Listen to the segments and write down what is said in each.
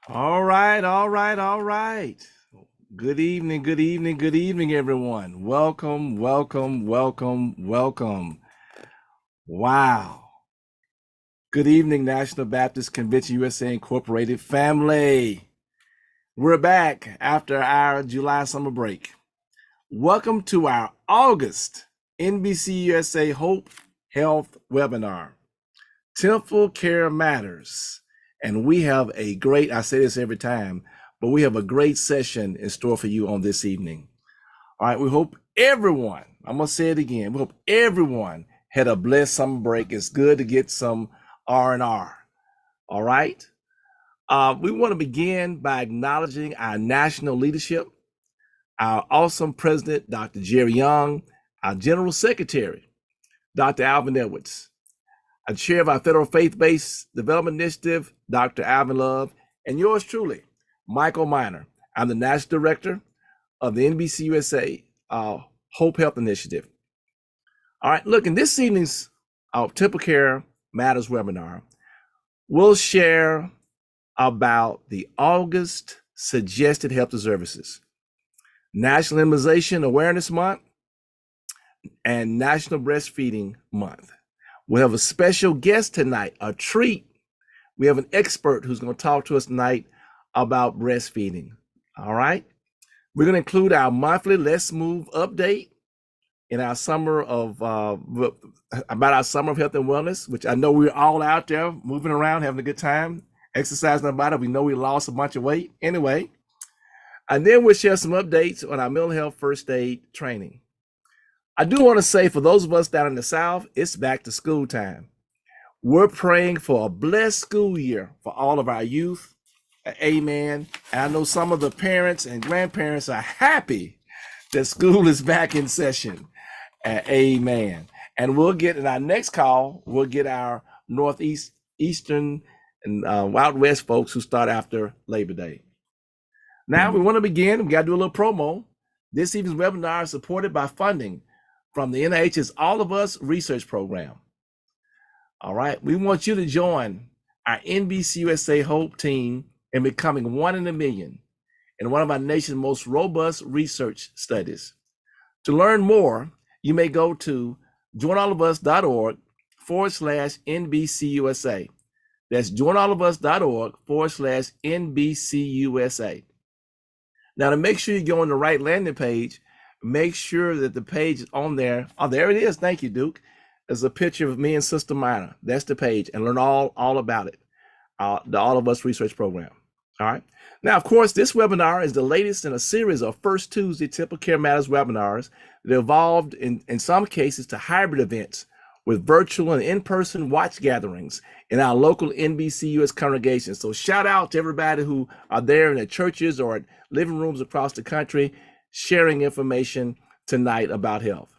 All right, all right, all right. Good evening, good evening, good evening, everyone. Welcome, welcome, welcome, welcome. Wow. Good evening, National Baptist Convention USA Incorporated family. We're back after our July summer break. Welcome to our August NBCUSA Hope Health webinar, TempleCare Matters. And we have a great, I say this every time, but we have a great session in store for you on this evening. All right, we hope everyone, I'm going to say it again, we hope everyone had a blessed summer break. It's good to get some R&R. All right. We want to begin by acknowledging our national leadership, our awesome president, Dr. Jerry Young, our general secretary, Dr. Alvin Edwards, our chair of our federal faith-based development initiative, Dr. Alvin Love, and yours truly, Michael Minor. I'm the national director of the NBCUSA Hope Health Initiative. All right, look, in this evening's TempleCare Matters webinar, we'll share about the August Suggested Health Services, National Immunization Awareness Month, and National Breastfeeding Month. We have a special guest tonight, a treat. We have an expert who's going to talk to us tonight about breastfeeding. All right. We're going to include our monthly Let's Move update in our summer of about our summer of health and wellness, which I know we're all out there moving around, having a good time, exercising our body. We know we lost a bunch of weight anyway. And then we'll share some updates on our mental health first aid training. I do want to say, for those of us down in the South, it's back to school time. We're praying for a blessed school year for all of our youth. Amen. And I know some of the parents and grandparents are happy that school is back in session. Amen. And we'll get in our next call, we'll get our Northeast, Eastern, and Wild West folks who start after Labor Day. Now we want to begin. We got to do a little promo. This evening's webinar is supported by funding from the NIH's All of Us research program. All right, we want you to join our NBCUSA Hope team in becoming 1 in a million in one of our nation's most robust research studies. To learn more, you may go to joinallofus.org/NBCUSA. That's joinallofus.org/NBCUSA. Now, to make sure you go on the right landing page, make sure that the page is on there. Oh, there it is. Thank you, Duke. There's a picture of me and Sister Minor. That's the page, and learn all about it. The All of Us Research Program. All right. Now, of course, this webinar is the latest in a series of First Tuesday TempleCare Matters webinars that evolved in some cases to hybrid events with virtual and in-person watch gatherings in our local NBCUSA congregations. So shout out to everybody who are there in their churches or at living rooms across the country sharing information tonight about health.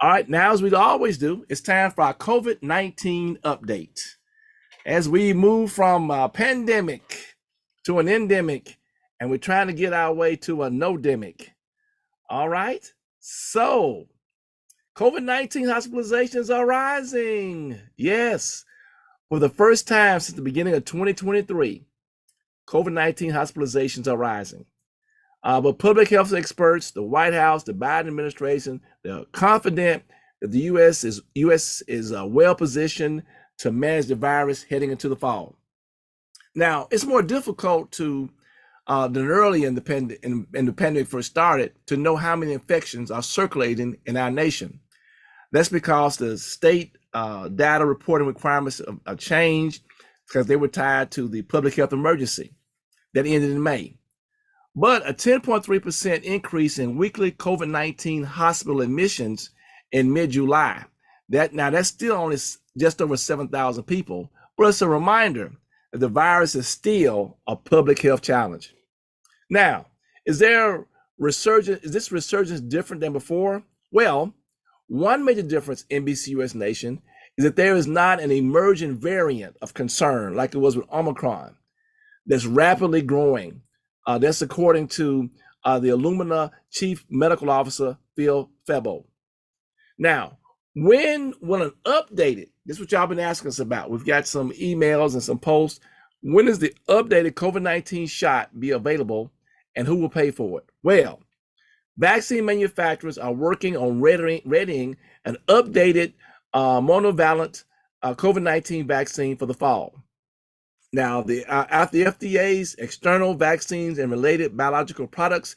All right, now as we always do, it's time for our COVID-19 update. As we move from a pandemic to an endemic, and we're trying to get our way to a no-demic. All right, so COVID-19 hospitalizations are rising. Yes, for the first time since the beginning of 2023, COVID-19 hospitalizations are rising. But public health experts, the White House, the Biden administration, they're confident that the U.S. is well positioned to manage the virus heading into the fall. Now, it's more difficult than early in the pandemic first started to know how many infections are circulating in our nation. That's because the state data reporting requirements have changed because they were tied to the public health emergency that ended in May. But a 10.3% increase in weekly COVID-19 hospital admissions in mid-July. That's still only just over 7,000 people, but it's a reminder that the virus is still a public health challenge. Now, is this resurgence different than before? Well, one major difference in NBCUSA Nation is that there is not an emerging variant of concern like it was with Omicron that's rapidly growing. That's according to the Illumina Chief Medical Officer, Phil Febo. Now, when will an updated, this is what y'all been asking us about. We've got some emails and some posts. When is the updated COVID-19 shot be available and who will pay for it? Well, vaccine manufacturers are working on readying an updated monovalent COVID-19 vaccine for the fall. Now, after the FDA's External Vaccines and Related Biological Products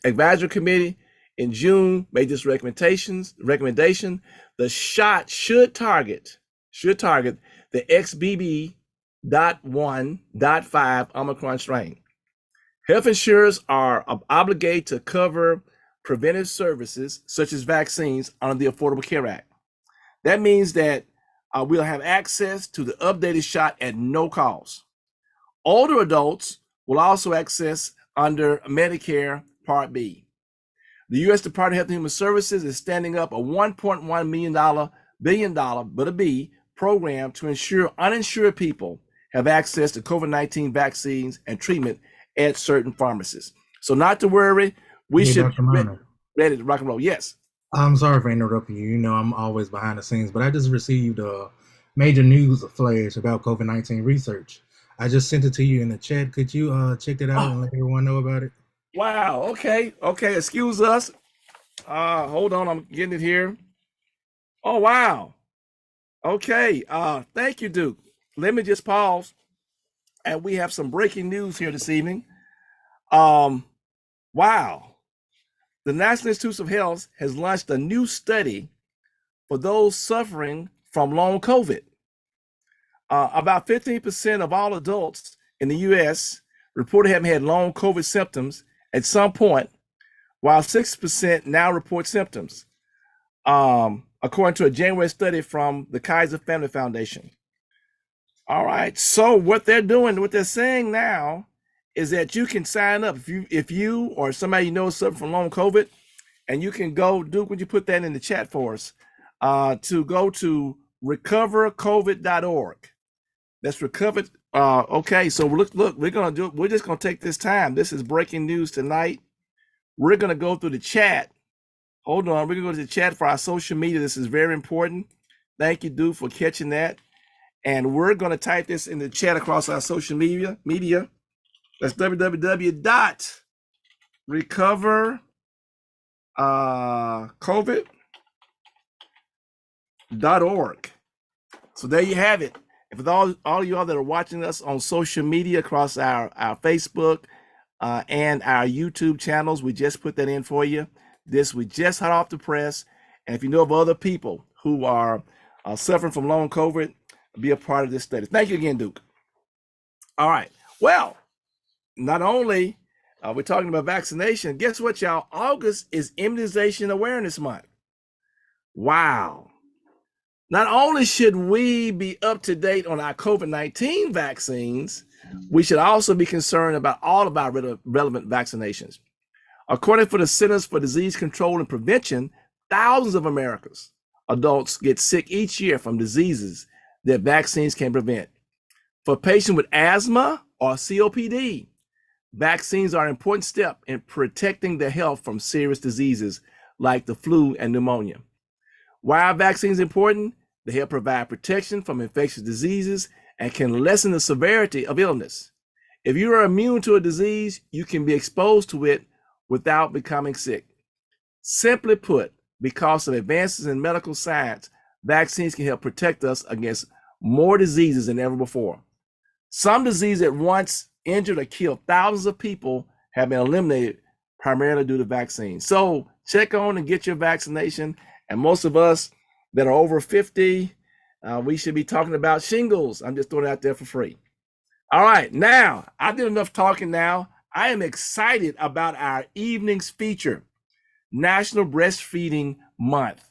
Advisory Committee in June made this recommendation, the shot should target the XBB.1.5 Omicron strain. Health insurers are obligated to cover preventive services such as vaccines under the Affordable Care Act. That means that we'll have access to the updated shot at no cost. Older adults will also access under Medicare Part B. The U.S. Department of Health and Human Services is standing up a $1.1 billion program to ensure uninsured people have access to COVID-19 vaccines and treatment at certain pharmacies. So not to worry, we should be ready to rock and roll. Yes. I'm sorry for interrupting you. You know, I'm always behind the scenes, but I just received a major news flash about COVID-19 research. I just sent it to you in the chat. Could you check it out and let everyone know about it? Wow. Okay. Excuse us. Hold on. I'm getting it here. Oh, wow. Okay. Thank you, Duke. Let me just pause. And we have some breaking news here this evening. Wow. The National Institutes of Health has launched a new study for those suffering from long COVID. About 15% of all adults in the U.S. reported having had long COVID symptoms at some point, while 6% now report symptoms, according to a January study from the Kaiser Family Foundation. All right, so what they're saying now is that you can sign up if you or somebody you know suffering from long COVID, and you can go, Duke, would you put that in the chat for us, to go to recovercovid.org. That's recovered. Okay, so look, we're just gonna take this time. This is breaking news tonight. We're gonna go through the chat. Hold on, we're gonna go to the chat for our social media. This is very important. Thank you, Duke, for catching that. And we're gonna type this in the chat across our social media. That's www.recovercovid.org. So there you have it. And for all of y'all that are watching us on social media across our Facebook and our YouTube channels, we just put that in for you. This we just hot off the press. And if you know of other people who are suffering from long COVID, be a part of this study. Thank you again, Duke. All right. Well, not only are we talking about vaccination, guess what, y'all? August is Immunization Awareness Month. Wow. Not only should we be up to date on our COVID-19 vaccines, we should also be concerned about all of our relevant vaccinations. According to the Centers for Disease Control and Prevention, thousands of Americans, adults, get sick each year from diseases that vaccines can prevent. For patients with asthma or COPD, vaccines are an important step in protecting their health from serious diseases like the flu and pneumonia. Why are vaccines important? They help provide protection from infectious diseases and can lessen the severity of illness. If you are immune to a disease, you can be exposed to it without becoming sick. Simply put, because of advances in medical science, vaccines can help protect us against more diseases than ever before. Some diseases that once injured or killed thousands of people have been eliminated primarily due to vaccines. So check on and get your vaccination. And most of us that are over 50, we should be talking about shingles. I'm just throwing it out there for free. All right, now I did enough talking now. I am excited about our evening's feature, National Breastfeeding Month.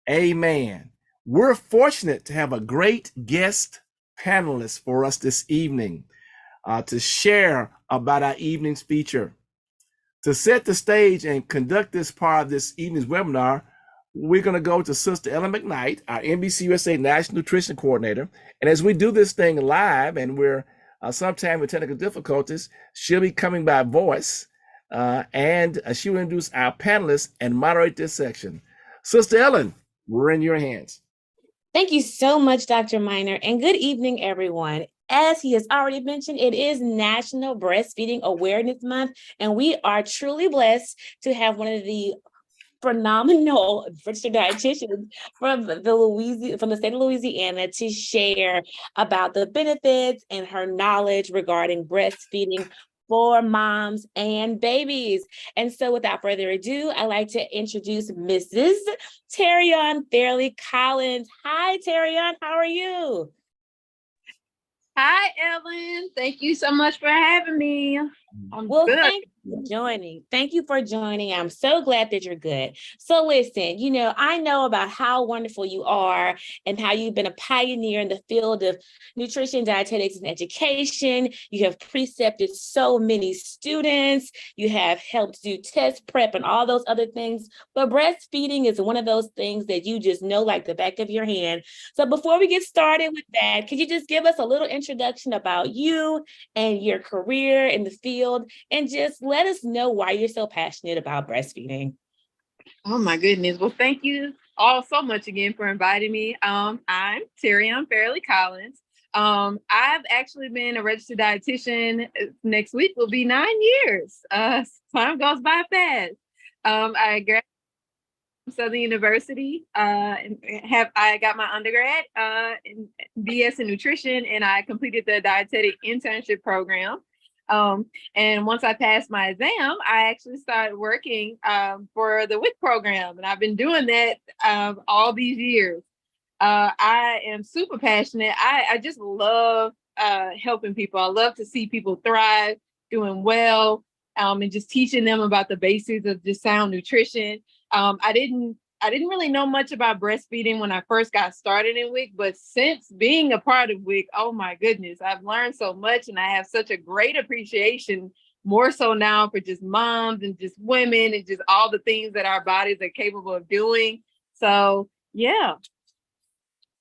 Amen. We're fortunate to have a great guest panelist for us this evening to share about our evening's feature. To set the stage and conduct this part of this evening's webinar, we're going to go to Sister Ellen McKnight, our NBCUSA National Nutrition Coordinator. And as we do this thing live, and we're sometimes with technical difficulties, she'll be coming by voice, and she will introduce our panelists and moderate this section. Sister Ellen, we're in your hands. Thank you so much, Dr. Miner, and good evening, everyone. As he has already mentioned, it is National Breastfeeding Awareness Month, and we are truly blessed to have one of the phenomenal registered dietitians from the state of Louisiana to share about the benefits and her knowledge regarding breastfeeding for moms and babies. And so without further ado, I'd like to introduce Mrs. Terrion Fairley Collins. Hi, Terrion, how are you? Hi, Ellen. Thank you so much for having me. Well, thank you for joining. Thank you for joining. I'm so glad that you're good. So listen, I know about how wonderful you are and how you've been a pioneer in the field of nutrition, dietetics, and education. You have precepted so many students. You have helped do test prep and all those other things. But breastfeeding is one of those things that you just know like the back of your hand. So before we get started with that, could you just give us a little introduction about you and your career in the field, and just let us know why you're so passionate about breastfeeding? Oh my goodness. Well, thank you all so much again for inviting me. I'm Terrion Fairley Collins. I've actually been a registered dietitian. Next week will be 9 years. Time goes by fast. I graduated from Southern University. I got my undergrad in BS in nutrition, and I completed the dietetic internship program. And once I passed my exam, I actually started working for the WIC program, and I've been doing that all these years. I am super passionate. I just love helping people. I love to see people thrive, doing well, and just teaching them about the basics of just sound nutrition. I didn't really know much about breastfeeding when I first got started in WIC, but since being a part of WIC, oh my goodness, I've learned so much, and I have such a great appreciation, more so now, for just moms and just women and just all the things that our bodies are capable of doing. So, yeah.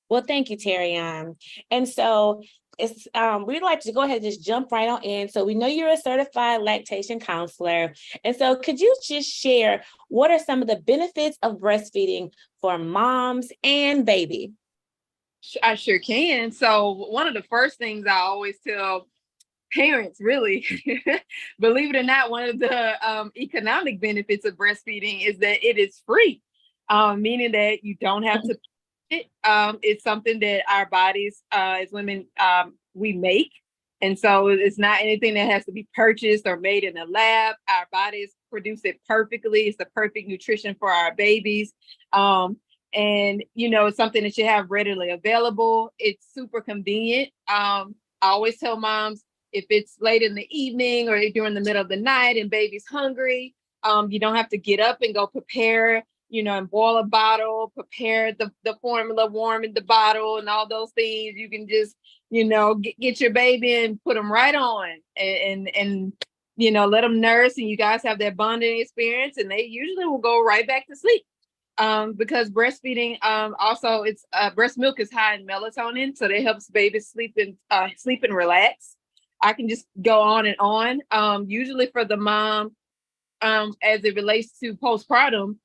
Well, thank you, Terrion. And so we'd like to go ahead and just jump right on in. So we know you're a certified lactation counselor. And so could you just share what are some of the benefits of breastfeeding for moms and baby? I sure can. So one of the first things I always tell parents, really, believe it or not, one of the economic benefits of breastfeeding is that it is free, meaning that you don't have to pay it. It's something that our bodies as women, we make. And so it's not anything that has to be purchased or made in a lab. Our bodies produce it perfectly. It's the perfect nutrition for our babies. And it's something that you have readily available. It's super convenient. I always tell moms, if it's late in the evening or during the middle of the night and baby's hungry, you don't have to get up and go prepare, and boil a bottle, prepare the formula, warm in the bottle and all those things. You can just, get your baby and put them right on and let them nurse, and you guys have that bonding experience, and they usually will go right back to sleep. Because breastfeeding, also it's breast milk is high in melatonin, so that helps babies sleep and relax. I can just go on and on. Usually for the mom, as it relates to postpartum,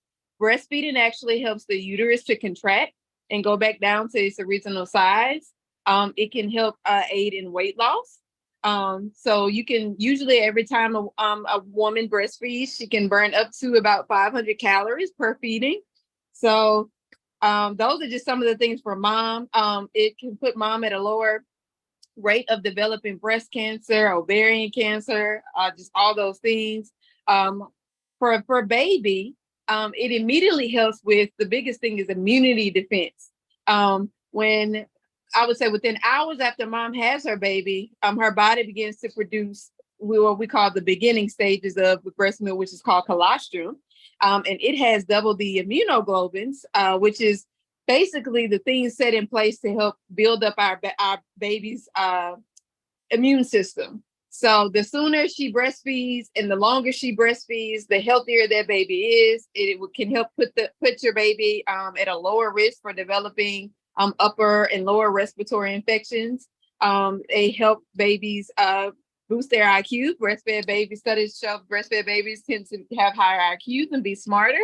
breastfeeding actually helps the uterus to contract and go back down to its original size. It can help aid in weight loss. So you can usually, every time a woman breastfeeds, she can burn up to about 500 calories per feeding. So those are just some of the things for mom. It can put mom at a lower rate of developing breast cancer, ovarian cancer, just all those things. For baby, it immediately helps with, the biggest thing is immunity defense. When I would say within hours after mom has her baby, her body begins to produce what we call the beginning stages of breast milk, which is called colostrum. And it has double the immunoglobulins, which is basically the things set in place to help build up our baby's immune system. So the sooner she breastfeeds and the longer she breastfeeds, the healthier that baby is. It can help put your baby at a lower risk for developing upper and lower respiratory infections. They help babies boost their IQ. Breastfed babies, studies show breastfed babies tend to have higher IQs and be smarter.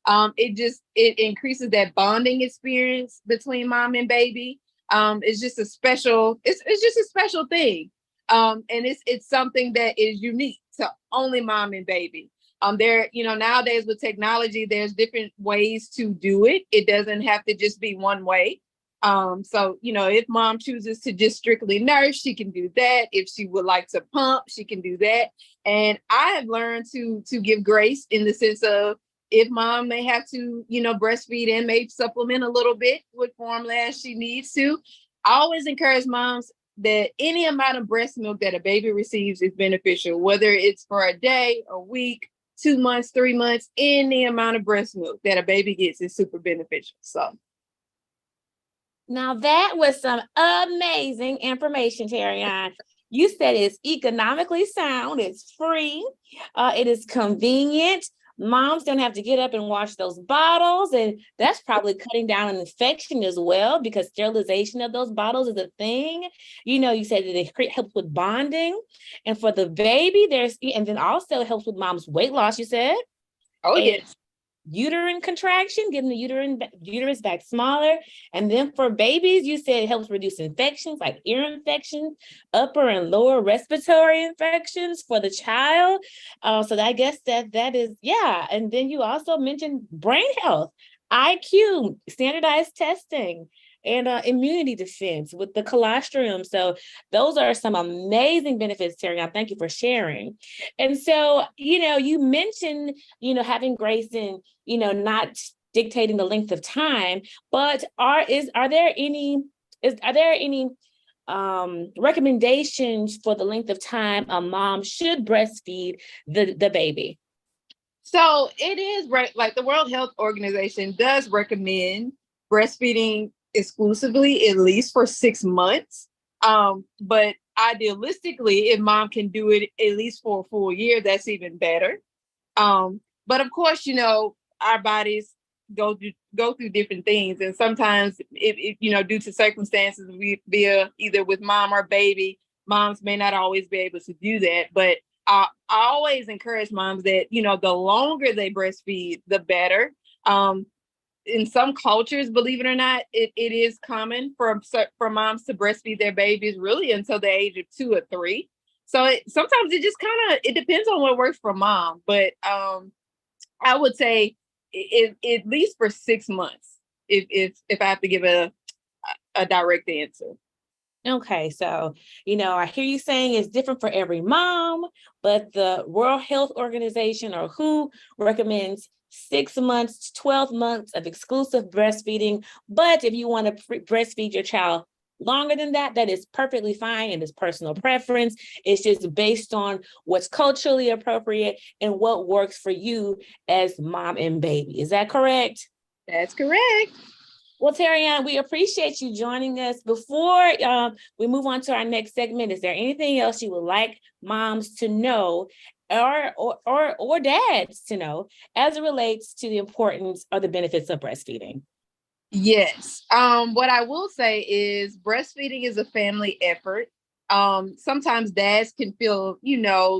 It increases that bonding experience between mom and baby. It's just a special thing. And it's something that is unique to only mom and baby. Nowadays with technology, there's different ways to do it. It doesn't have to just be one way. So, if mom chooses to just strictly nurse, she can do that. If she would like to pump, she can do that. And I have learned to give grace in the sense of, if mom may have to, breastfeed and maybe supplement a little bit with formula as she needs to. I always encourage moms that any amount of breast milk that a baby receives is beneficial, whether it's for a day, a week, 2 months, 3 months, any amount of breast milk that a baby gets is super beneficial. So. Now that was some amazing information, Terrion. You said it's economically sound, it's free, it is convenient. Moms don't have to get up and wash those bottles, and that's probably cutting down on infection as well, because sterilization of those bottles is a thing. You said that it helps with bonding, and for the baby, and then also helps with mom's weight loss, you said. Oh, yes. Uterine contraction, getting the uterus back smaller. And then for babies, you said it helps reduce infections like ear infections, upper and lower respiratory infections for the child. So I guess that is, yeah. And then you also mentioned brain health, IQ, standardized testing, and immunity defense with the colostrum. So those are some amazing benefits, Terry. I thank you for sharing. And so, you mentioned, having grace in, not dictating the length of time, but are there any recommendations for the length of time a mom should breastfeed the baby? So it is right. Like the World Health Organization does recommend breastfeeding exclusively, at least for 6 months. But idealistically, if mom can do it at least for a full year, that's even better. But of course, our bodies go through different things, and sometimes if due to circumstances, via either with mom or baby, moms may not always be able to do that. But I always encourage moms that the longer they breastfeed, the better. In some cultures, believe it or not, it is common for moms to breastfeed their babies really until the age of 2 or 3. So sometimes it just it depends on what works for mom. But I would say at least for 6 months, if I have to give a direct answer. Okay, so, I hear you saying it's different for every mom, but the World Health Organization, or WHO, recommends 6 months to 12 months of exclusive breastfeeding. But if you want to breastfeed your child longer than that, that is perfectly fine, and it's personal preference. It's just based on what's culturally appropriate and what works for you as mom and baby. Is that correct? That's correct. Well, Terrian, we appreciate you joining us. Before we move on to our next segment, is there anything else you would like moms to know, or dads to know, as it relates to the importance or the benefits of breastfeeding? Yes. What I will say is breastfeeding is a family effort. Sometimes dads can feel,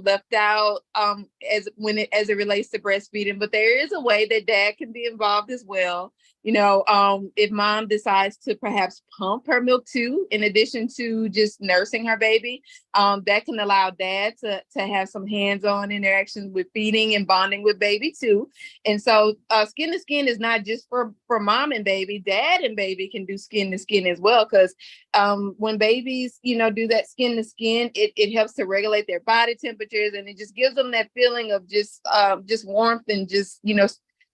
left out as it relates to breastfeeding, but there is a way that dad can be involved as well. If mom decides to perhaps pump her milk too, in addition to just nursing her baby, that can allow dad to have some hands-on interactions with feeding and bonding with baby too. And so skin to skin is not just for mom and baby. Dad and baby can do skin to skin as well, because when babies, do that skin to skin, it helps to regulate their body temperatures, and it just gives them that feeling of just warmth and just,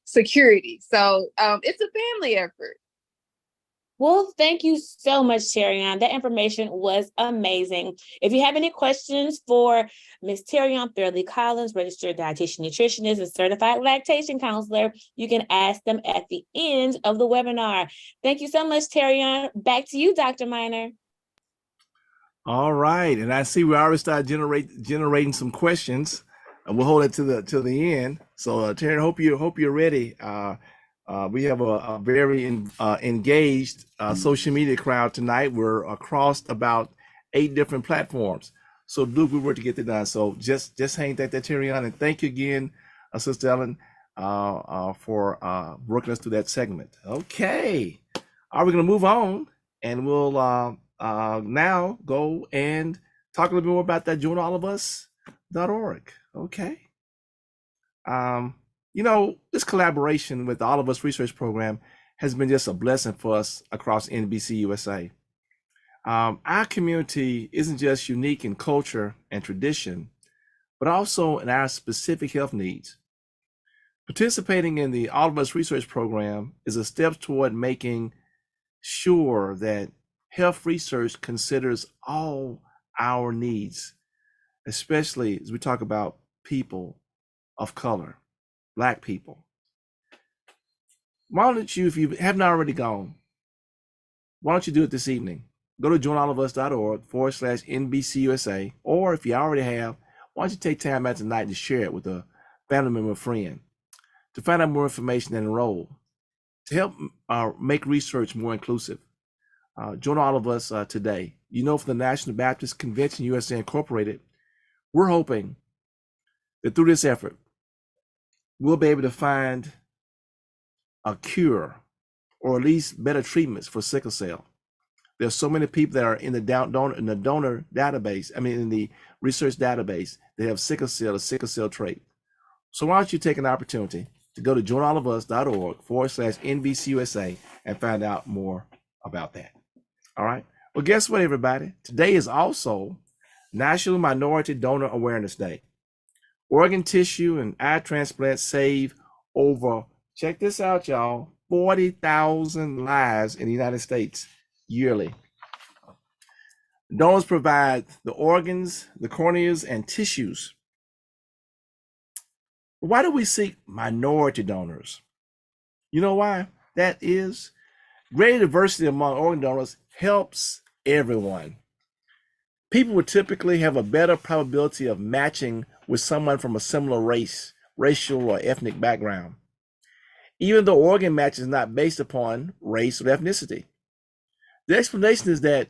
security. So it's a family effort. Well, thank you so much, Terrian. That information was amazing. If you have any questions for Ms. Terrian Fairley Collins, registered dietitian nutritionist and certified lactation counselor, you can ask them at the end of the webinar. Thank you so much, Terrian. Back to you, Dr. Miner. All right, and I see we already started generating some questions. We'll hold it to the end. So, Terry, hope you're ready. We have a very engaged social media crowd tonight. We're across about 8 different platforms. So, Luke, we were to get it done. So, just hang that Terry on, and thank you again, Sister Ellen, for working us through that segment. Okay, are we going to move on, and we'll now go and talk a little bit more about that joinallofus.org. Okay. This collaboration with the All of Us research program has been just a blessing for us across NBCUSA. Our community isn't just unique in culture and tradition, but also in our specific health needs. Participating in the All of Us research program is a step toward making sure that health research considers all our needs, especially as we talk about people of color, Black people. Why don't you, if you haven't already gone, why don't you do it this evening? Go to joinallofus.org/NBCUSA, or if you already have, why don't you take time out tonight to share it with a family member or friend to find out more information and enroll, to help make research more inclusive. Join all of us today. For the National Baptist Convention USA Incorporated, we're hoping that through this effort, we'll be able to find a cure, or at least better treatments for sickle cell. There's so many people that are in the donor database, in the research database, they have sickle cell, a sickle cell trait. So why don't you take an opportunity to go to joinallofus.org/NBCUSA and find out more about that. All right. Well, guess what, everybody? Today is also National Minority Donor Awareness Day. Organ tissue and eye transplants save over, check this out, y'all, 40,000 lives in the United States yearly. Donors provide the organs, the corneas, and tissues. Why do we seek minority donors? You know why? That is, greater diversity among organ donors helps everyone. People would typically have a better probability of matching with someone from a similar race, racial, or ethnic background, even though organ match is not based upon race or ethnicity. The explanation is that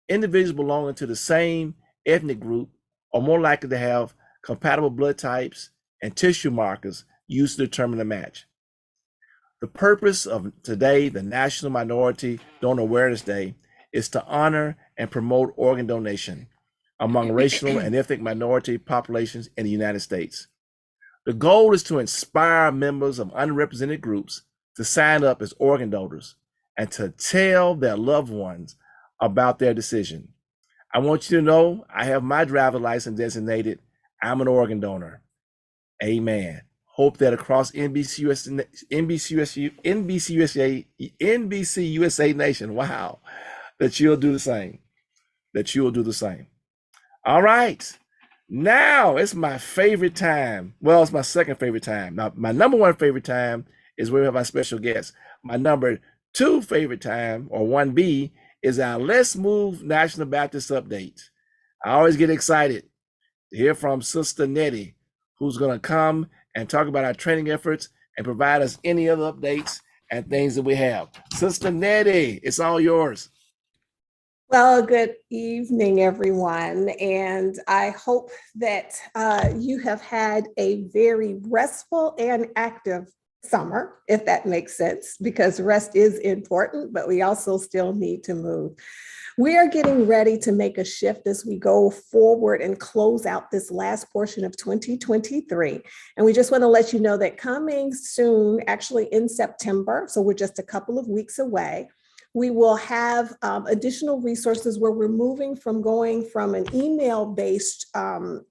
individuals belonging to the same ethnic group are more likely to have compatible blood types and tissue markers used to determine a match. The purpose of today, the National Minority Donor Awareness Day, is to honor and promote organ donation among racial and ethnic minority populations in the United States. The goal is to inspire members of unrepresented groups to sign up as organ donors and to tell their loved ones about their decision. I want you to know I have my driver license designated. I'm an organ donor. Amen. Hope that across NBCUSA Nation, wow, that you'll do the same. That you will do the same. All right. Now it's my favorite time. Well, it's my second favorite time. Now, my number one favorite time is where we have our special guest. My number two favorite time, or 1B, is our Let's Move National Baptist Update. I always get excited to hear from Sister Nettie, who's going to come and talk about our training efforts and provide us any other updates and things that we have. Sister Nettie, it's all yours. Well, good evening, everyone. And I hope that you have had a very restful and active summer, if that makes sense, because rest is important, but we also still need to move. We are getting ready to make a shift as we go forward and close out this last portion of 2023. And we just want to let you know that coming soon, actually in September, so we're just a couple of weeks away, we will have additional resources where we're moving from going from an email-based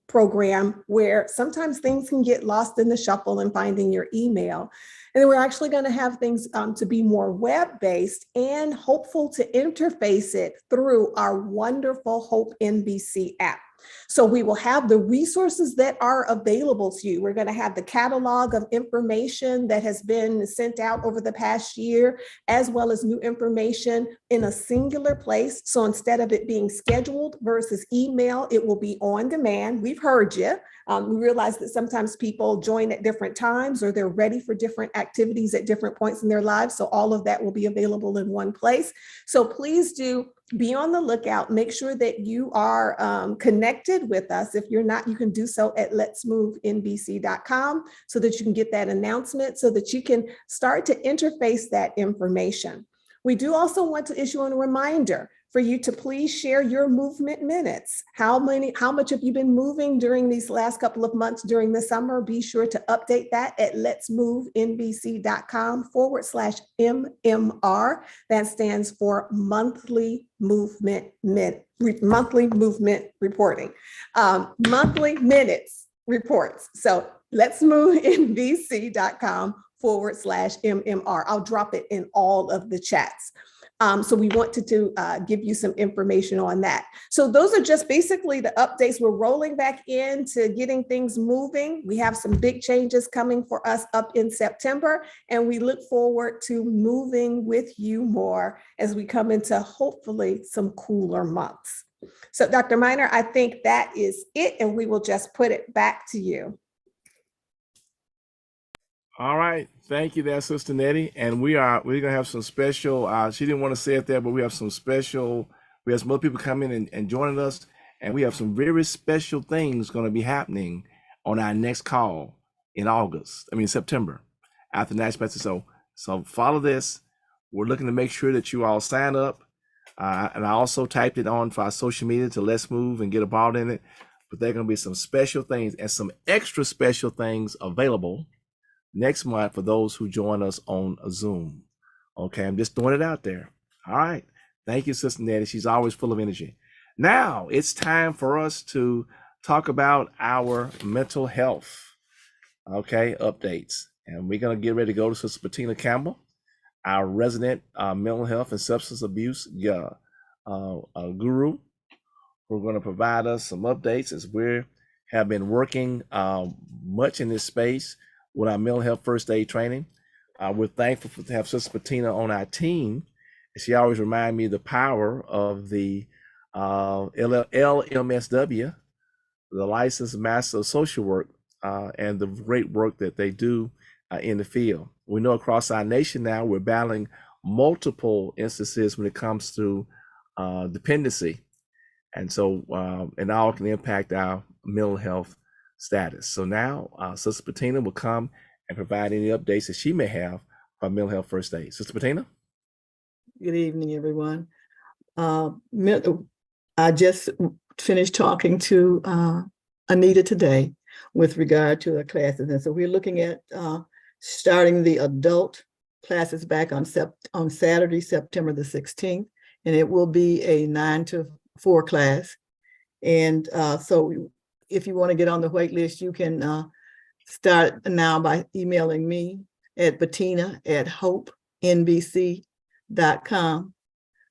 program where sometimes things can get lost in the shuffle and finding your email. And then we're actually going to have things to be more web-based and hopeful to interface it through our wonderful Hope NBC app. So we will have the resources that are available to you. We're going to have the catalog of information that has been sent out over the past year, as well as new information in a singular place. So instead of it being scheduled versus email, it will be on demand. We've heard you. We realize that sometimes people join at different times or they're ready for different activities at different points in their lives. So all of that will be available in one place. So please do be on the lookout. Make sure that you are connected with us. If you're not, you can do so at letsmovenbc.com so that you can get that announcement so that you can start to interface that information. We do also want to issue a reminder for you to please share your movement minutes. How much have you been moving during these last couple of months during the summer? Be sure to update that at letsmovenbc.com/MMR. That stands for monthly movement reporting, monthly minutes reports. So letsmovenbc.com/MMR. I'll drop it in all of the chats. So we wanted to give you some information on that. So those are just basically the updates. We're rolling back into getting things moving. We have some big changes coming for us up in September, and we look forward to moving with you more as we come into hopefully some cooler months. So Dr. Miner, I think that is it, and we will just put it back to you. All right. Thank you there, Sister Nettie. And we're going to have some special, she didn't want to say it there, but we have some special, we have some other people coming and joining us. And we have some very special things going to be happening on our next call in September, after National Baptist. So follow this. We're looking to make sure that you all sign up. And I also typed it on for our social media to Let's Move and get involved in it. But there are going to be some special things and some extra special things available next month for those who join us on Zoom. Okay, I'm just throwing it out there. All right. Thank you, Sister Nettie. She's always full of energy. Now it's time for us to talk about our mental health, updates. And we're going to get ready to go to Sister Bettina Campbell, our resident mental health and substance abuse guru, who are going to provide us some updates as we have been working much in this space with our mental health first aid training. We're thankful to have Sister Bettina on our team. She always reminds me of the power of the LMSW, the Licensed Master of Social Work, and the great work that they do in the field. We know across our nation now we're battling multiple instances when it comes to dependency. And so it all can impact our mental health status. So now Sister Bettina will come and provide any updates that she may have on mental health first aid. Sister Bettina? Good evening, everyone. I just finished talking to Anita today with regard to the classes. And so we're looking at starting the adult classes back on Saturday, September the 16th. And it will be a 9 to for class. And so if you want to get on the wait list, you can start now by emailing me at bettina@hopenbc.com.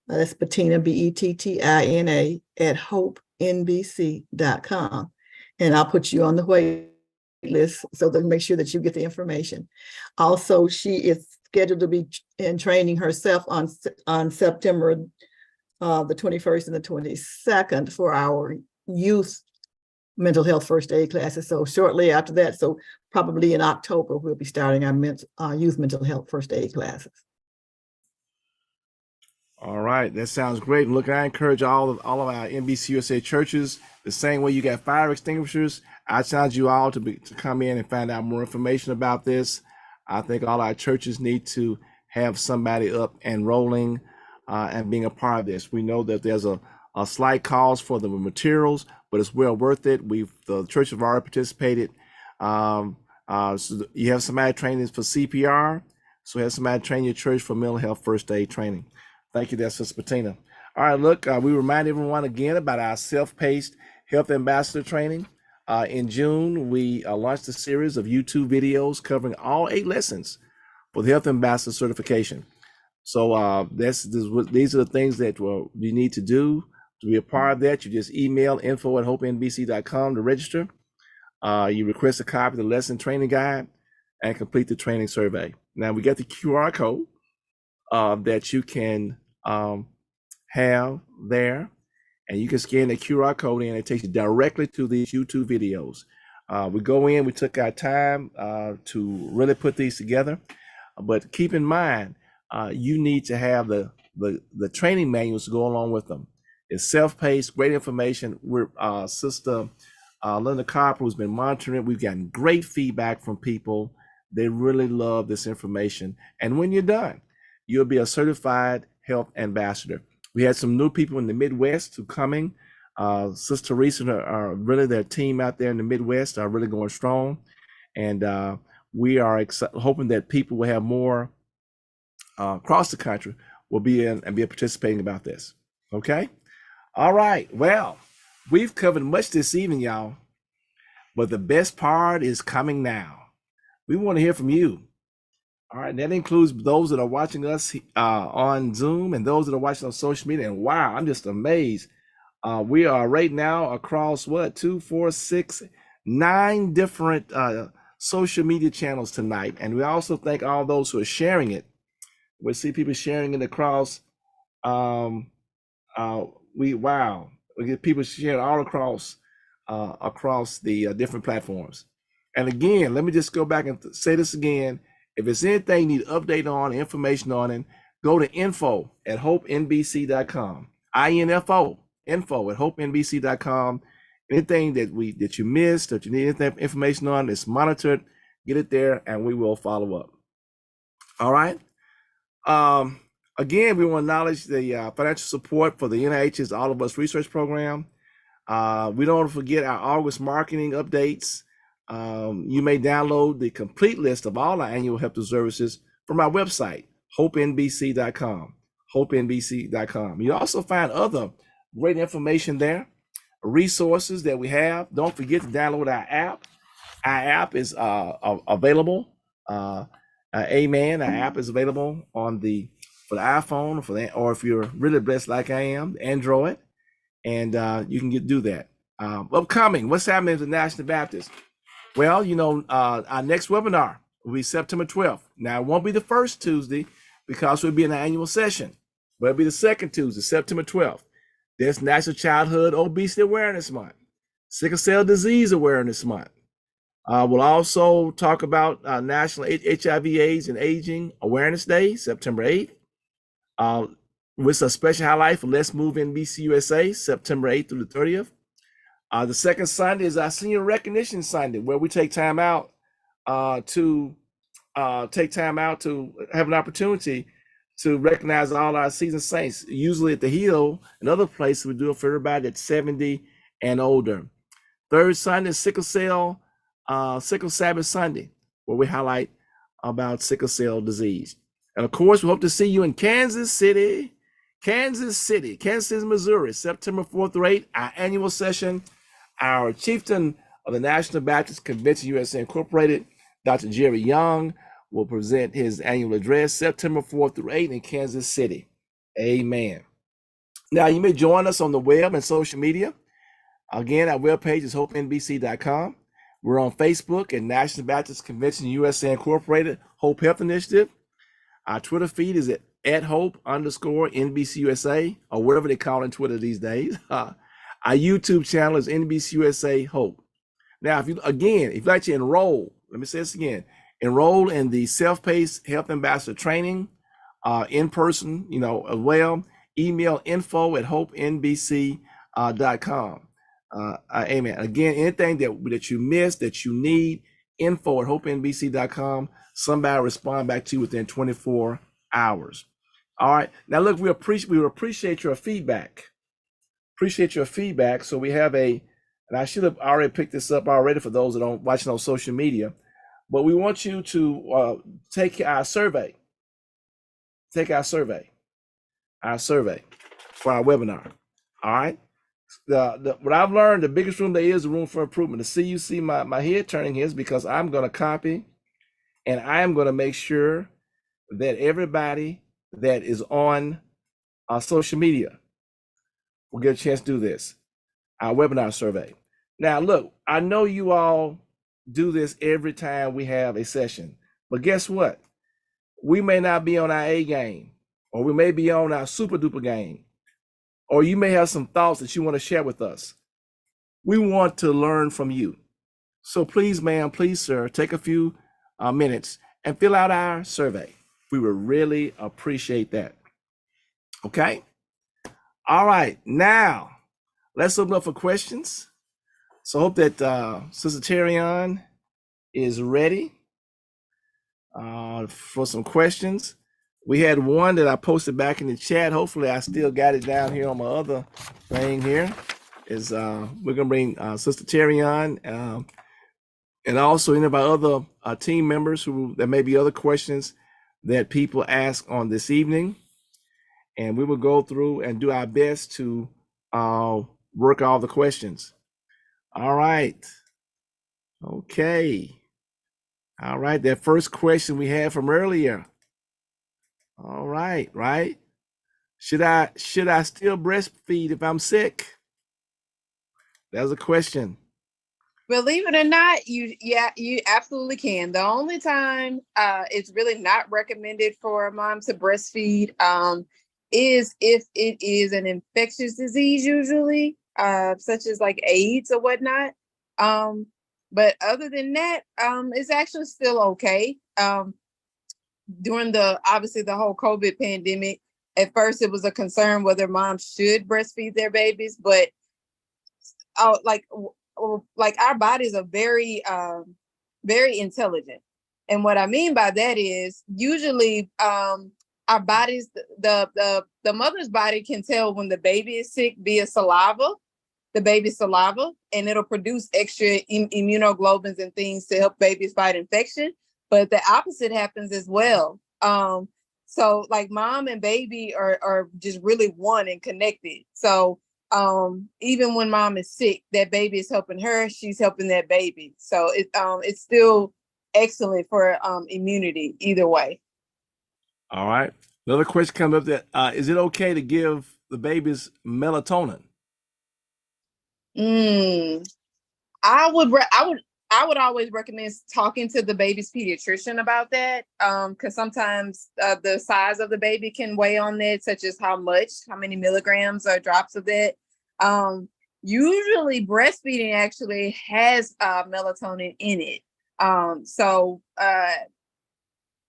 That's Bettina, Bettina, @hopenbc.com. And I'll put you on the wait list so that make sure that you get the information. Also, she is scheduled to be in training herself on September the 21st and the 22nd for our youth mental health first aid classes. So shortly after that, so probably in October, we'll be starting our youth mental health first aid classes. All right, that sounds great. Look, I encourage all of our NBCUSA churches, the same way you got fire extinguishers, I challenge you all to come in and find out more information about this. I think all our churches need to have somebody up and rolling and being a part of this. We know that there's a slight cost for the materials, but it's well worth it. The church have already participated. So you have somebody training for CPR, so have somebody train your church for mental health first aid training. Thank you, that's Sister Bettina. All right, look, we remind everyone again about our self-paced health ambassador training. In June, we launched a series of YouTube videos covering all 8 lessons for the health ambassador certification. So these are the things that you need to do to be a part of that. You just email info@hopenbc.com to register. You request a copy of the lesson training guide and complete the training survey. Now we got the QR code that you can have there, and you can scan the QR code in. It takes you directly to these YouTube videos. We go in, we took our time to really put these together, but keep in mind, you need to have the training manuals to go along with them. It's self-paced, great information. We're Sister Linda Carper, who's been monitoring it. We've gotten great feedback from people. They really love this information. And when you're done, you'll be a certified health ambassador. We had some new people in the Midwest who coming. Sister Teresa, really their team out there in the Midwest are really going strong. And we are hoping that people will have more across the country will be in and be participating about this. Okay? All right. Well, we've covered much this evening, y'all. But the best part is coming now. We want to hear from you. All right, that includes those that are watching us on Zoom and those that are watching on social media. And wow, I'm just amazed. We are right now across 2, 4, 6, 9 different social media channels tonight. And we also thank all those who are sharing it. We see people sharing it across. We get people sharing all across the different platforms. And again, let me just go back and say this again. If it's anything you need update on, information on it, go to info@hopenbc.com. info@hopenbc.com. Anything that you missed, that you need anything information on, it's monitored. Get it there, and we will follow up. All right. Again, we want to acknowledge the financial support for the NIH's All of Us research program. We don't want to forget our August marketing updates. You may download the complete list of all our annual health services from our website, hopenbc.com, hopenbc.com. You also find other great information there, resources that we have. Don't forget to download our app. Our app is available. Amen. Our app is available for the iPhone, or if you're really blessed like I am, Android, and you can do that. Upcoming, what's happening at the National Baptist? Well, our next webinar will be September 12th. Now, it won't be the first Tuesday because we'll be in an annual session, but it'll be the second Tuesday, September 12th. There's National Childhood Obesity Awareness Month, Sickle Cell Disease Awareness Month. We'll also talk about National HIV/AIDS and Aging Awareness Day, September 8th. With a special highlight for Let's Move NBCUSA, September 8th through the 30th. The second Sunday is our Senior Recognition Sunday, where we take time out to have an opportunity to recognize all our seasoned saints. Usually at the Hill and other places, we do it for everybody that's 70 and older. Third Sunday is Sickle Sabbath Sunday, where we highlight about sickle cell disease. And of course, we hope to see you in Kansas City, Kansas City, Missouri, September 4th through 8th, our annual session. Our chieftain of the National Baptist Convention USA Incorporated, Dr. Jerry Young, will present his annual address September 4th through 8th in Kansas City. Amen. Now, you may join us on the web and social media. Again, our webpage is hopenbc.com. We're on Facebook at National Baptist Convention USA Incorporated, Hope Health Initiative. Our Twitter feed is at Hope_NBCUSA, or whatever they call it Twitter these days. Our YouTube channel is NBCUSA Hope. Now, if you'd like to enroll, let me say this again, enroll in the self-paced health ambassador training in person, as well, email info@hopenbc.com. Amen. Again, anything that you missed, that you need, info@hopenbc.com. Somebody respond back to you within 24 hours. All right. Now, look, we appreciate your feedback. So we have and I should have already picked this up already for those that don't watching on social media, but we want you to take our survey. Take our survey for our webinar. All right. What I've learned, the biggest room there is the room for improvement. To see you see my head turning here is because I'm going to copy, and I am going to make sure that everybody that is on our social media will get a chance to do this, our webinar survey. Now, look, I know you all do this every time we have a session, but guess what? We may not be on our A game, or we may be on our super duper game, or you may have some thoughts that you want to share with us. We want to learn from you. So please, ma'am, please, sir, take a few minutes and fill out our survey. We would really appreciate that. Okay? All right. Now, let's open up for questions. So I hope that Sister Terrion is ready for some questions. We had one that I posted back in the chat. Hopefully, I still got it down here on my other thing here. We're going to bring Sister Terrion and also any of our other team members there may be other questions that people ask on this evening. And we will go through and do our best to work all the questions. All right. Okay. All right. That first question we had from earlier. All right. Right. Should I still breastfeed if I'm sick? That's a question. Believe it or not, you absolutely can. The only time it's really not recommended for a mom to breastfeed is if it is an infectious disease, usually, such as like AIDS or whatnot. But other than that, it's actually still okay. During obviously the whole COVID pandemic, at first it was a concern whether moms should breastfeed their babies, but like our bodies are very, very intelligent. And what I mean by that is usually our bodies, the mother's body can tell when the baby is sick via the baby's saliva, and it'll produce extra immunoglobulins and things to help babies fight infection. But the opposite happens as well. So like mom and baby are just really one and connected. So even when mom is sick, that baby is helping her, she's helping that baby. So it's still excellent for immunity either way. All right. Another question comes up that is it okay to give the babies melatonin? I would always recommend talking to the baby's pediatrician about that, because sometimes the size of the baby can weigh on that, such as how many milligrams or drops of that. Usually breastfeeding actually has melatonin in it. So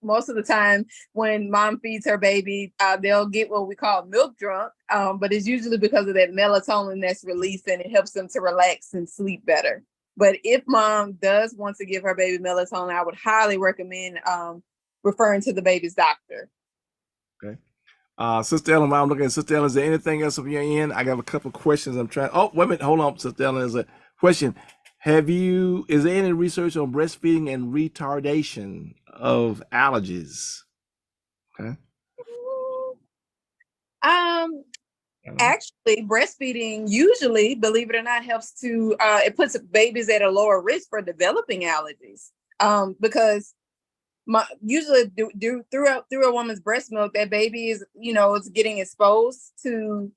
most of the time when mom feeds her baby, they'll get what we call milk drunk, but it's usually because of that melatonin that's released, and it helps them to relax and sleep better. But if mom does want to give her baby melatonin, I would highly recommend referring to the baby's doctor. Okay. Sister Ellen, I'm looking at Sister Ellen. Is there anything else on your end? I got a couple of questions. I'm trying. Oh, wait a minute. Hold on, Sister Ellen. There's a question. Is there any research on breastfeeding and retardation of allergies? Okay. Um, Actually, breastfeeding usually, believe it or not, helps to it puts babies at a lower risk for developing allergies. Because usually through a woman's breast milk, that baby is is getting exposed to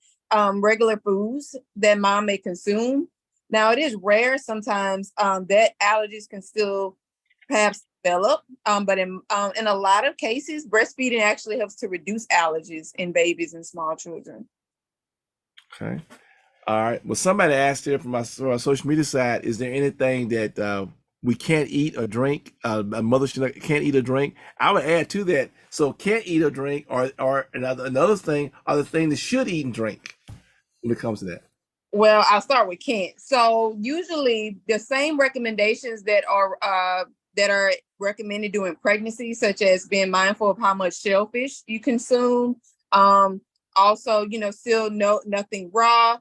regular foods that mom may consume. Now, it is rare sometimes that allergies can still perhaps develop, but in a lot of cases, breastfeeding actually helps to reduce allergies in babies and small children. Okay. All right. Well, somebody asked here from our social media side, is there anything that we can't eat or drink? A mother can't eat or drink. I would add to that. So can't eat or drink, or another thing, are the things that should eat and drink when it comes to that. Well, I'll start with Kent. So usually the same recommendations that are recommended during pregnancy, such as being mindful of how much shellfish you consume. Also, still nothing raw,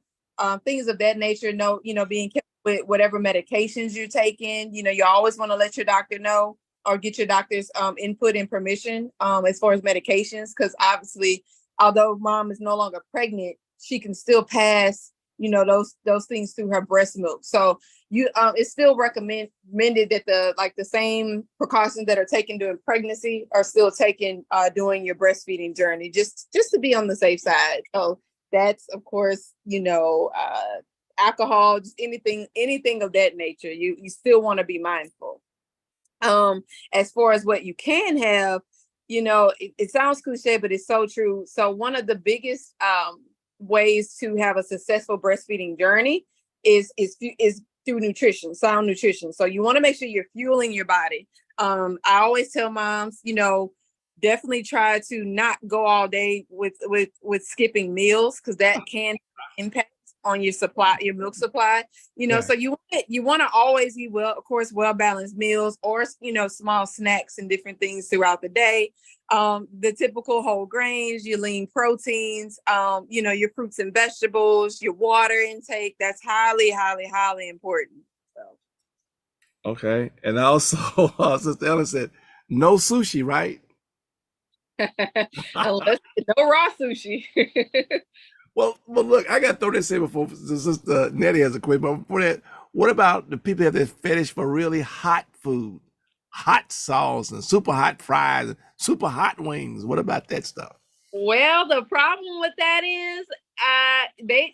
things of that nature. Being careful with whatever medications you're taking. You always want to let your doctor know or get your doctor's input and permission as far as medications, because obviously, although mom is no longer pregnant, she can still pass those things through her breast milk. So it's still recommended that the same precautions that are taken during pregnancy are still taken during your breastfeeding journey, just to be on the safe side. So that's, of course, alcohol, just anything of that nature. You still want to be mindful. As far as what you can have, it sounds cliche, but it's so true. So one of the biggest ways to have a successful breastfeeding journey is through nutrition, sound nutrition. So you want to make sure you're fueling your body. I always tell moms, definitely try to not go all day with skipping meals, because that can impact on your milk supply. So you want to always eat well-balanced meals, or small snacks and different things throughout the day. The typical whole grains, your lean proteins, your fruits and vegetables, your water intake. That's highly, highly, highly important. So. Okay. And also, Sister Ellen said, no sushi, right? Unless no raw sushi. Well, look, I got to throw this in before Sister Nettie has a quick, but before that, what about the people that have this fetish for really hot food, hot sauce and super hot fries, and super hot wings? What about that stuff? Well, the problem with that is, they,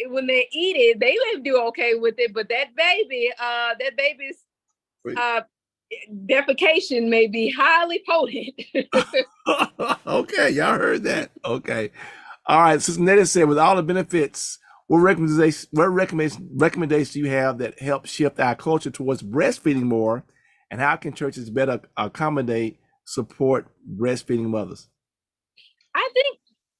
when they eat it, they do okay with it, but that baby's defecation may be highly potent. Okay, y'all heard that. Okay. All right. Sister Nettie said, with all the benefits, what recommendations do you have that help shift our culture towards breastfeeding more? And how can churches better support breastfeeding mothers? I think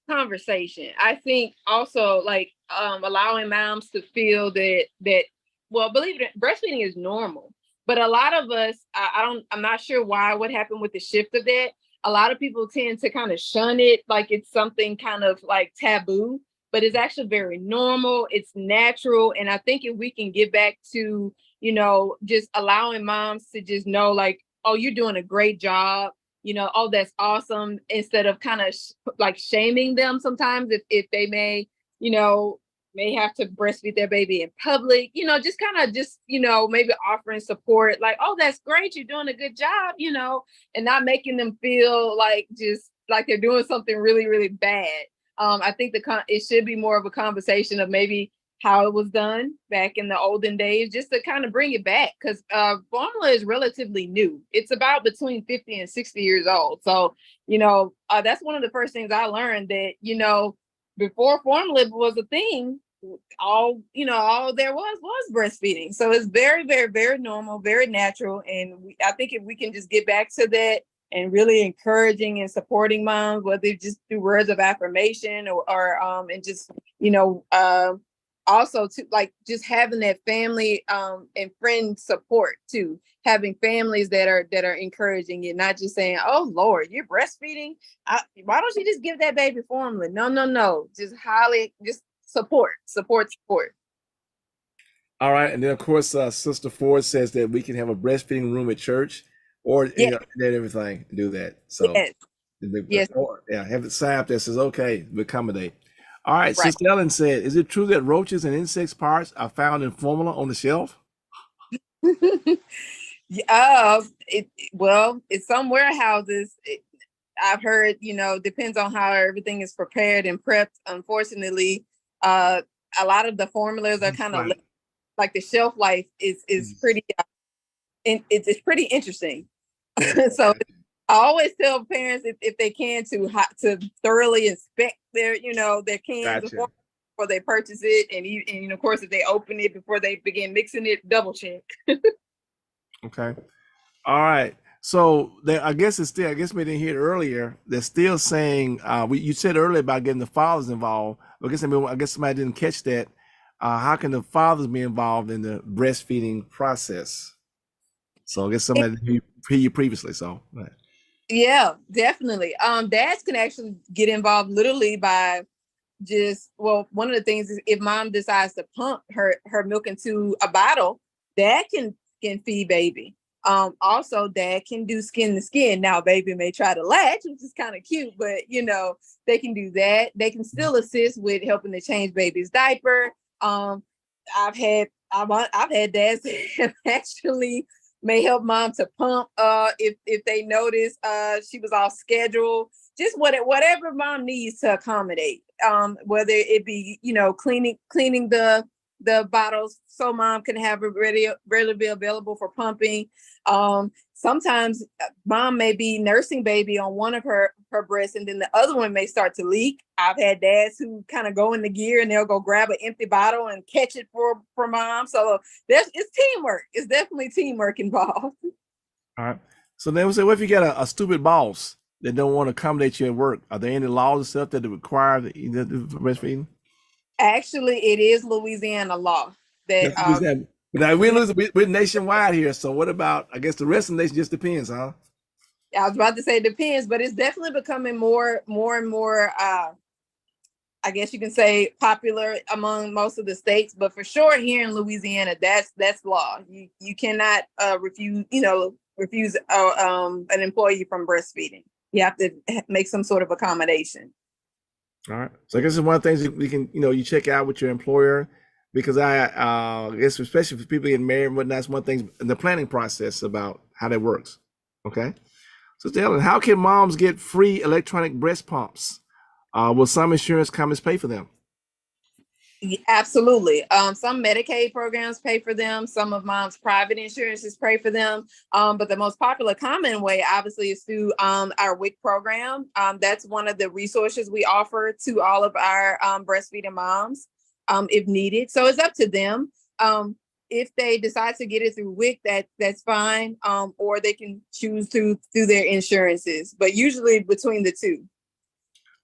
conversation. I think also allowing moms to feel that well, believe it, breastfeeding is normal. But a lot of us, I'm not sure what happened with the shift of that. A lot of people tend to kind of shun it like it's something kind of like taboo, but it's actually very normal. It's natural. And I think if we can get back to, just allowing moms to just know, like, oh, you're doing a great job, oh, that's awesome, instead of kind of shaming them sometimes if they may have to breastfeed their baby in public, just maybe offering support, like, oh, that's great, you're doing a good job, and not making them feel like they're doing something really, really bad. I think it should be more of a conversation of maybe how it was done back in the olden days, just to kind of bring it back, because formula is relatively new. It's about between 50 and 60 years old. So, that's one of the first things I learned, that, before formula was a thing, all there was breastfeeding. So it's very, very, very normal, very natural. And I think if we can just get back to that and really encouraging and supporting moms, whether just through words of affirmation or and just, also to just having that family and friend support too, having families that are encouraging you, not just saying, oh Lord, you're breastfeeding, why don't you just give that baby formula? No, just support. All right. And then of course Sister Ford says that we can have a breastfeeding room at church, or Yes. and everything, do that. So Yes. Yes. Yeah, have it sign up that says, okay, we accommodate. All right, Right. Sister Ellen said, is it true that roaches and insects parts are found in formula on the shelf? Well, it's some warehouses. I've heard, depends on how everything is prepared and prepped. Unfortunately, a lot of the formulas are kind of like the shelf life is pretty, it's pretty interesting. So I always tell parents if they can to thoroughly inspect their cans before they purchase it, and of course if they open it before they begin mixing it, double check. Okay. All right. So I guess we didn't hear it earlier. They're still saying you said earlier about getting the fathers involved. I guess somebody didn't catch that. How can the fathers be involved in the breastfeeding process? So I guess somebody didn't hear you previously. So yeah, definitely. Dads can actually get involved literally by one of the things is if mom decides to pump her milk into a bottle, dad can feed baby. Also dad can do skin to skin. Now baby may try to latch, which is kind of cute, but they can do that. They can still assist with helping to change baby's diaper. I've had dads that actually may help mom to pump if they notice she was off schedule. Just whatever mom needs to accommodate. Whether it be cleaning the bottles so mom can have it readily be available for pumping. Sometimes mom may be nursing baby on one of her breasts, and then the other one may start to leak. I've had dads who kind of go in the gear and they'll go grab an empty bottle and catch it for mom. So it's teamwork. It's definitely teamwork involved. all right. So then we say, what if you got a stupid boss that don't want to accommodate you at work? Are there any laws and stuff that require the breastfeeding? Actually, it is Louisiana law that now we're nationwide here. So what about, I guess the rest of the nation just depends, huh? I was about to say it depends, but it's definitely becoming more and more I guess you can say popular among most of the states, but for sure here in Louisiana, that's law. You cannot refuse an employee from breastfeeding. You have to make some sort of accommodation. All right. So I guess it's one of the things we can, you check out with your employer, because I guess especially for people getting married and whatnot, that's one thing in the planning process about how that works. Okay. So Ellen, how can moms get free electronic breast pumps? Will some insurance companies pay for them? Absolutely. Some Medicaid programs pay for them. Some of mom's private insurances pay for them. But the most popular common way, obviously, is through our WIC program. That's one of the resources we offer to all of our breastfeeding moms if needed. So it's up to them. If they decide to get it through WIC, that's fine. Or they can choose through their insurances, but usually between the two.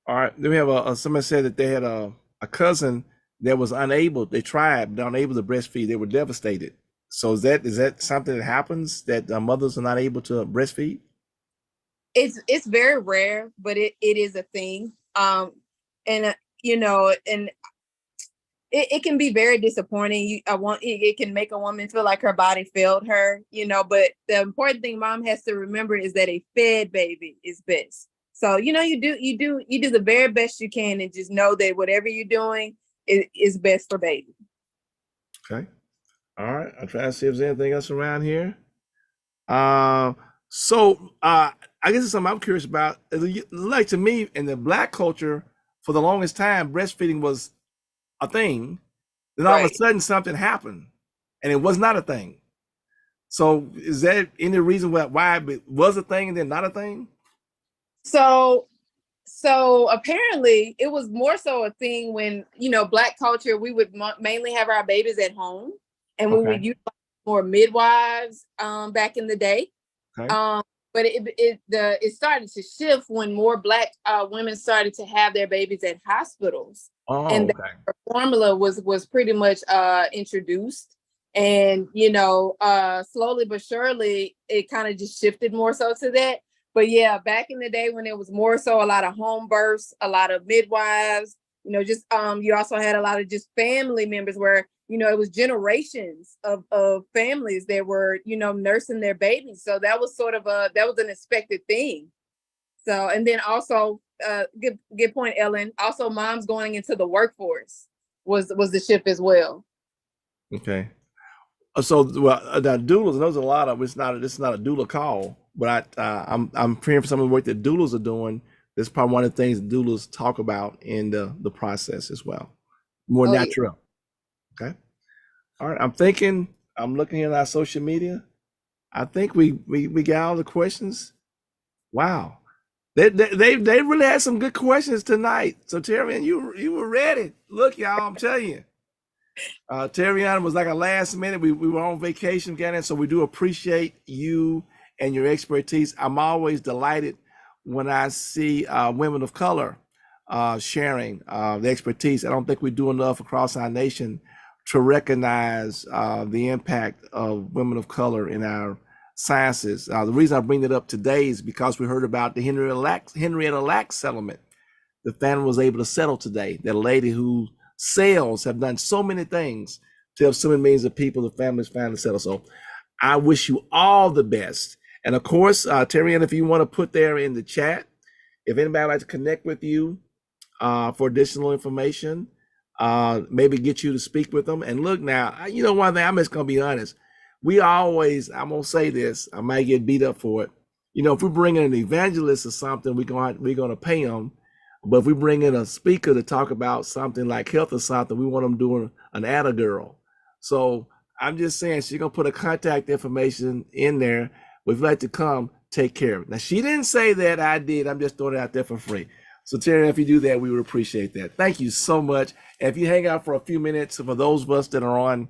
All right. Then we have somebody said that they had a cousin that was unable. They tried, but unable to breastfeed. They were devastated. So is that something that happens, that mothers are not able to breastfeed? It's very rare, but it is a thing. And it can be very disappointing. It can make a woman feel like her body failed her. But the important thing mom has to remember is that a fed baby is best. So you do the very best you can, and just know that whatever you're doing is best for baby. Okay. All right. I'll try to see if there's anything else around here. So I guess it's something I'm curious about. Like, to me, in the Black culture, for the longest time, breastfeeding was a thing. Then all of a sudden something happened and it was not a thing. So is that any reason why it was a thing and then not a thing? So apparently it was more so a thing when, Black culture, we would mainly have our babies at home, and we would use more midwives back in the day. Okay. But it started to shift when more Black women started to have their babies at hospitals. And the formula was pretty much introduced. And, slowly but surely, it kind of just shifted more so to that. But yeah, back in the day when it was more so a lot of home births, a lot of midwives, just you also had a lot of just family members where, it was generations of families that were, nursing their babies. So that was that was an expected thing. So, and then also, good point, Ellen. Also, moms going into the workforce was the shift as well. Okay. So, well, the doulas, those are a lot of. It's not a doula call, but I'm praying for some of the work that doulas are doing. That's probably one of the things doulas talk about in the process as well. More natural. Yeah. Okay. All right. I'm looking at our social media. I think we got all the questions. Wow. They really had some good questions tonight. So Terry, you were ready. Look, y'all, I'm telling you. Terriana was like a last minute. We were on vacation, Gannon, so we do appreciate you and your expertise. I'm always delighted when I see women of color sharing the expertise. I don't think we do enough across our nation to recognize the impact of women of color in our sciences. The reason I bring it up today is because we heard about the Henrietta Lacks settlement. The family was able to settle today. That lady who sales have done so many things to help so many millions of people, the families finally settle. So I wish you all the best. And of course, Terry, if you want to put there in the chat, if anybody would like to connect with you for additional information, maybe get you to speak with them. And look now, you know, one thing, I'm just going to be honest. I'm going to say this, I might get beat up for it. You know, if we bring in an evangelist or something, we're going to pay them. But if we bring in a speaker to talk about something like health or something, we want them doing an ad girl. So I'm just saying she's going to put a contact information in there. But if you'd like to come, take care of it. Now, she didn't say that, I did. I'm just throwing it out there for free. So Terry, if you do that, we would appreciate that. Thank you so much. And if you hang out for a few minutes, for those of us that are on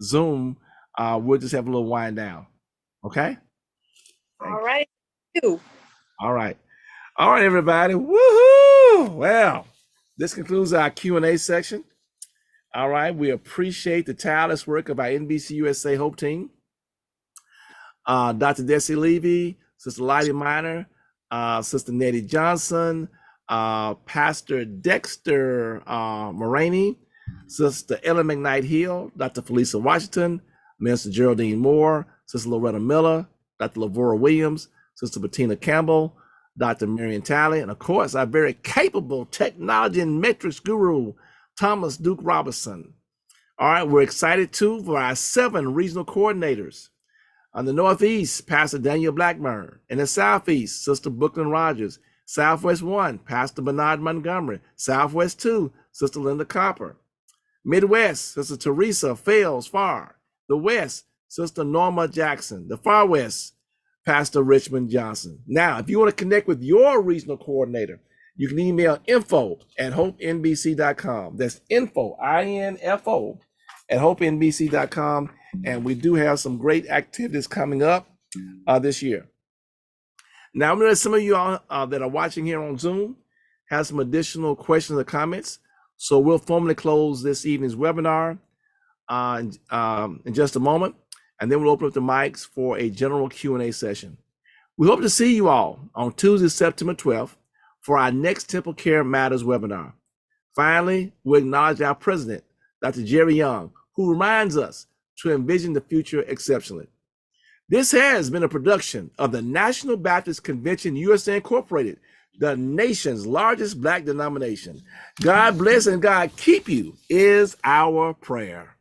Zoom, we'll just have a little wind down. Okay? All right. All right. All right, everybody. Woohoo! Well, this concludes our Q&A section. All right. We appreciate the tireless work of our NBCUSA Hope team. Dr. Desi Levy, Sister Lottie Minor, Sister Nettie Johnson, Pastor Dexter Moraney, Sister Ellen McKnight Hill, Dr. Felisa Washington, Minister Geraldine Moore, Sister Loretta Miller, Dr. Lavora Williams, Sister Bettina Campbell, Dr. Marion Talley, and of course, our very capable technology and metrics guru, Thomas Duke Robinson. All right, we're excited too for our 7 regional coordinators. On the Northeast, Pastor Daniel Blackburn. In the Southeast, Sister Brooklyn Rogers. Southwest 1, Pastor Bernard Montgomery. Southwest 2, Sister Linda Copper. Midwest, Sister Teresa Fales Farr. The West, Sister Norma Jackson. The Far West, Pastor Richmond Johnson. Now, if you want to connect with your regional coordinator, you can email info@hopenbc.com. That's info, I-N-F-O, at hopenbc.com. And we do have some great activities coming up this year. Now, I'm going to let some of you all that are watching here on Zoom have some additional questions or comments. So we'll formally close this evening's webinar in just a moment. And then we'll open up the mics for a general Q&A session. We hope to see you all on Tuesday, September 12th for our next TempleCare Matters webinar. Finally, we acknowledge our president, Dr. Jerry Young, who reminds us to envision the future exceptionally. This has been a production of the National Baptist Convention USA Incorporated, the nation's largest Black denomination. God bless and God keep you is our prayer.